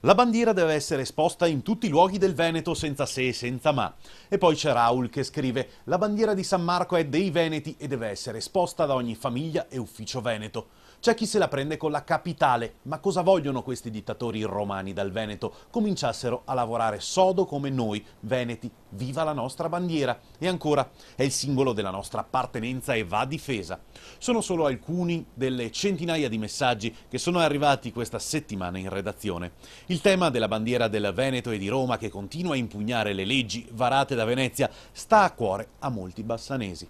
La bandiera deve essere esposta in tutti i luoghi del Veneto senza se e senza ma. E poi c'è Raul che scrive: la bandiera di San Marco è dei Veneti e deve essere esposta da ogni famiglia e ufficio veneto. C'è chi se la prende con la capitale, ma cosa vogliono questi dittatori romani dal Veneto? Cominciassero a lavorare sodo come noi, veneti. Viva la nostra bandiera! E ancora, è il simbolo della nostra appartenenza e va difesa. Sono solo alcuni delle centinaia di messaggi che sono arrivati questa settimana in redazione. Il tema della bandiera del Veneto e di Roma, che continua a impugnare le leggi varate da Venezia, sta a cuore a molti bassanesi,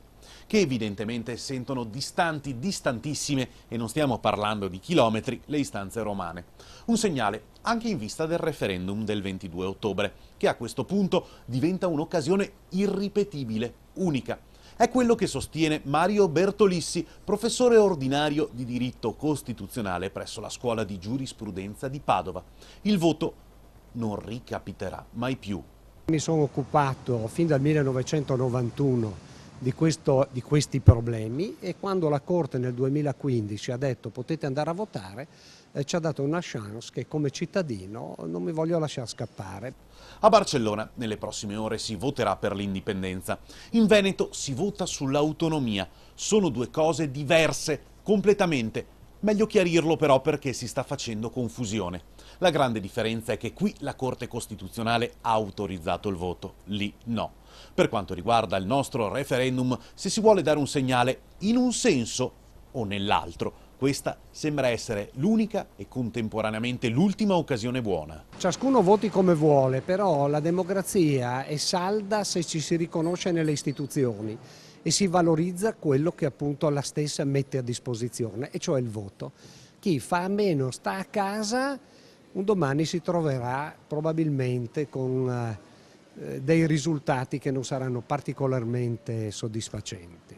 che evidentemente sentono distanti, distantissime, e non stiamo parlando di chilometri, le istanze romane. Un segnale anche in vista del referendum del 22 ottobre, che a questo punto diventa un'occasione irripetibile, unica. È quello che sostiene Mario Bertolissi, professore ordinario di diritto costituzionale presso la Scuola di Giurisprudenza di Padova. Il voto non ricapiterà mai più. Mi sono occupato fin dal 1991 di questi problemi, e quando la Corte nel 2015 ha detto potete andare a votare, ci ha dato una chance che come cittadino non mi voglio lasciare scappare. A Barcellona nelle prossime ore si voterà per l'indipendenza. In Veneto si vota sull'autonomia. Sono due cose diverse, completamente. Meglio chiarirlo però, perché si sta facendo confusione. La grande differenza è che qui la Corte Costituzionale ha autorizzato il voto, lì no. Per quanto riguarda il nostro referendum, se si vuole dare un segnale in un senso o nell'altro, questa sembra essere l'unica e contemporaneamente l'ultima occasione buona. Ciascuno voti come vuole, però la democrazia è salda se ci si riconosce nelle istituzioni e si valorizza quello che appunto la stessa mette a disposizione, e cioè il voto. Chi fa a meno sta a casa, un domani si troverà probabilmente con dei risultati che non saranno particolarmente soddisfacenti.